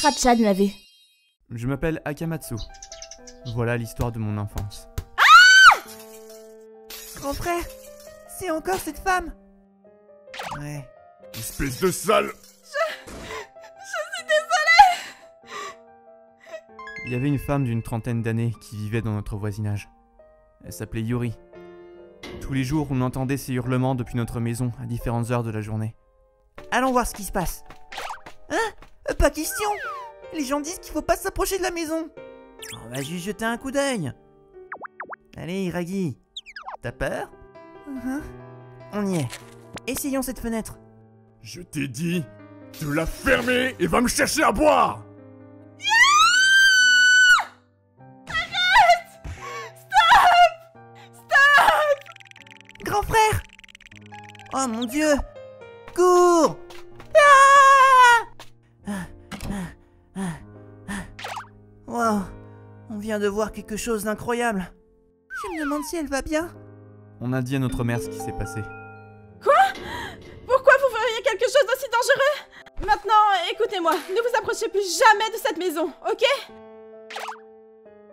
Srachan l'avait. Je m'appelle Akamatsu. Voilà l'histoire de mon enfance. Grand frère, c'est encore cette femme. Ouais. Espèce de sale. Il y avait une femme d'une trentaine d'années qui vivait dans notre voisinage. Elle s'appelait Yuri. Tous les jours, on entendait ses hurlements depuis notre maison à différentes heures de la journée. Allons voir ce qui se passe. Hein? Pas question. Les gens disent qu'il faut pas s'approcher de la maison. On va juste jeter un coup d'œil. Allez, Iragi. T'as peur? On y est. Essayons cette fenêtre. Je t'ai dit de la fermer et va me chercher à boire. Grand frère! Oh mon Dieu! Cours! Wow! On vient de voir quelque chose d'incroyable. Je me demande si elle va bien. On a dit à notre mère ce qui s'est passé. Pourquoi vous feriez quelque chose d'aussi dangereux? Maintenant, écoutez-moi, ne vous approchez plus jamais de cette maison, ok?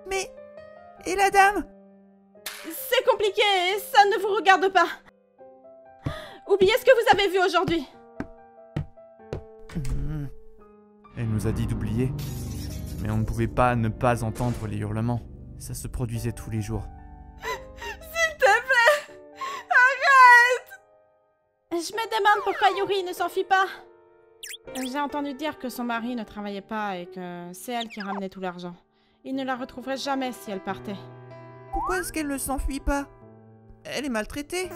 Mais... Et la dame? C'est compliqué, ça ne vous regarde pas. Oubliez ce que vous avez vu aujourd'hui. Elle nous a dit d'oublier. Mais on ne pouvait pas ne pas entendre les hurlements. Ça se produisait tous les jours. S'il te plaît, arrête! Je me demande pourquoi Yuri ne s'enfuit pas. J'ai entendu dire que son mari ne travaillait pas et que c'est elle qui ramenait tout l'argent. Il ne la retrouverait jamais si elle partait. Pourquoi est-ce qu'elle ne s'enfuit pas? Elle est maltraitée.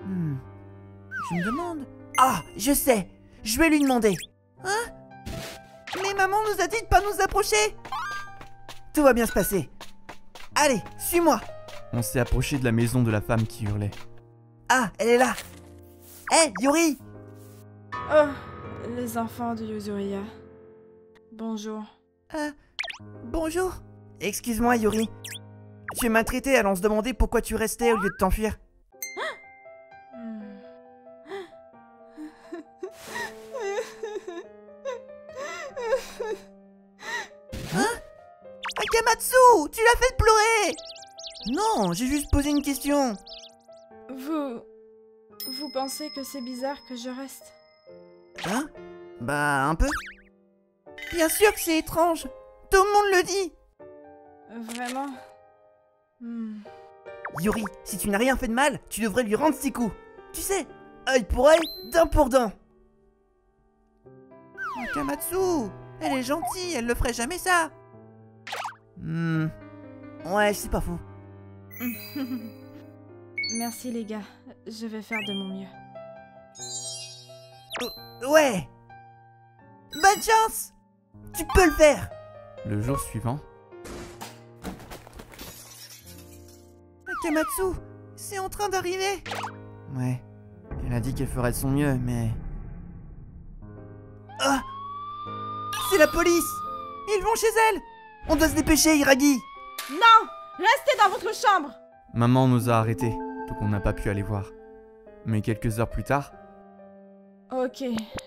Je me demande... Ah, je sais! Je vais lui demander. Hein? Mais maman nous a dit de pas nous approcher. Tout va bien se passer. Allez, suis-moi. On s'est approché de la maison de la femme qui hurlait. Ah, elle est là. Hé, Yuri! Oh, les enfants de Yuzuriya. Bonjour. Bonjour. Excuse-moi, Yuri. Tu es maltraité, allons se demander pourquoi tu restais au lieu de t'enfuir. Hein? Akamatsu, tu l'as fait pleurer! Non, j'ai juste posé une question. Vous pensez que c'est bizarre que je reste? Hein? Bah, un peu. Bien sûr que c'est étrange. Tout le monde le dit. Vraiment? Yuri, si tu n'as rien fait de mal, tu devrais lui rendre ses coups. Tu sais, œil pour œil, dent pour dent. Akamatsu, elle est gentille, elle ne ferait jamais ça. Ouais, c'est pas faux. Merci les gars, je vais faire de mon mieux. Ouais. Bonne chance. Tu peux le faire. Le jour suivant, Akamatsu, c'est en train d'arriver. Ouais, elle a dit qu'elle ferait de son mieux, mais... Ah! C'est la police! Ils vont chez elle! On doit se dépêcher, Iragi! Non! Restez dans votre chambre! maman nous a arrêtés, donc on n'a pas pu aller voir. Mais quelques heures plus tard, Ok,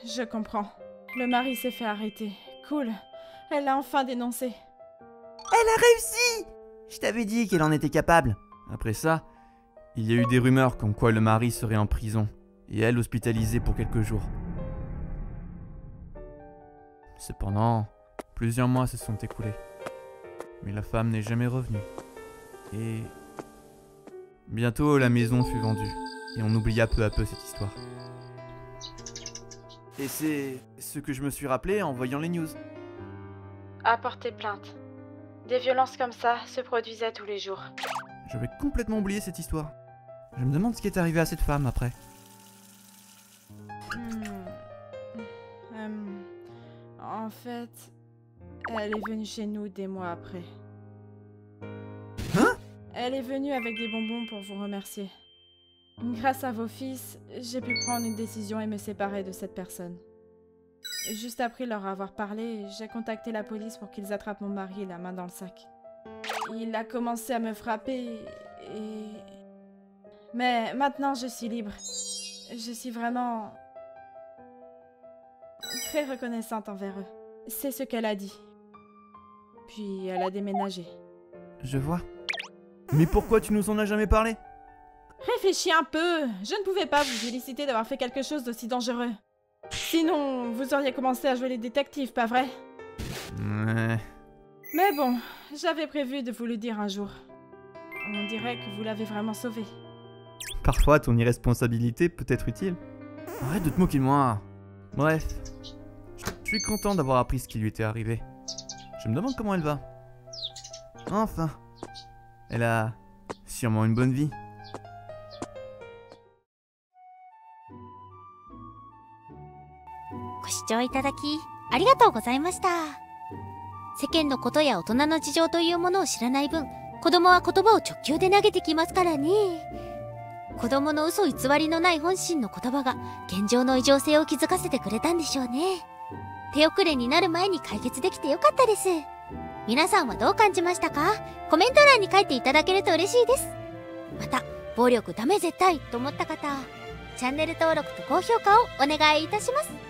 je comprends. Le mari s'est fait arrêter. Cool. Elle l'a enfin dénoncé. Elle a réussi! Je t'avais dit qu'elle en était capable. après ça, il y a eu des rumeurs comme quoi le mari serait en prison et elle hospitalisée pour quelques jours. Cependant, plusieurs mois se sont écoulés. Mais la femme n'est jamais revenue. Et... bientôt, la maison fut vendue. Et on oublia peu à peu cette histoire. Et c'est ce que je me suis rappelé en voyant les news. À porter plainte. Des violences comme ça se produisaient tous les jours. J'avais complètement oublié cette histoire. Je me demande ce qui est arrivé à cette femme après. En fait, elle est venue chez nous des mois après. Hein? Elle est venue avec des bonbons pour vous remercier. Grâce à vos fils, j'ai pu prendre une décision et me séparer de cette personne. Juste après leur avoir parlé, j'ai contacté la police pour qu'ils attrapent mon mari la main dans le sac. Il a commencé à me frapper et... Mais maintenant je suis libre. Je suis vraiment... très reconnaissante envers eux. C'est ce qu'elle a dit. Puis elle a déménagé. Je vois. Mais pourquoi tu nous en as jamais parlé? Réfléchis un peu. Je ne pouvais pas vous féliciter d'avoir fait quelque chose d'aussi dangereux. Sinon, vous auriez commencé à jouer les détectives, pas vrai? Ouais. Mais bon, j'avais prévu de vous le dire un jour. On dirait que vous l'avez vraiment sauvé. Parfois, ton irresponsabilité peut être utile. Arrête de te moquer de moi. Bref, je suis content d'avoir appris ce qui lui était arrivé. Je me demande comment elle va. Enfin, elle a sûrement une bonne vie. ご視聴いただきありがとうございました。世間のことや大人の事情というものを知らない分、子供は言葉を直球で投げてきますからね。子供の嘘偽りのない本心の言葉が現状の異常性を気づかせてくれたんでしょうね。手遅れになる前に解決できてよかったです。皆さんはどう感じましたか？コメント欄に書いていただけると嬉しいです。また、暴力ダメ絶対と思った方、チャンネル登録と高評価をお願いいたします。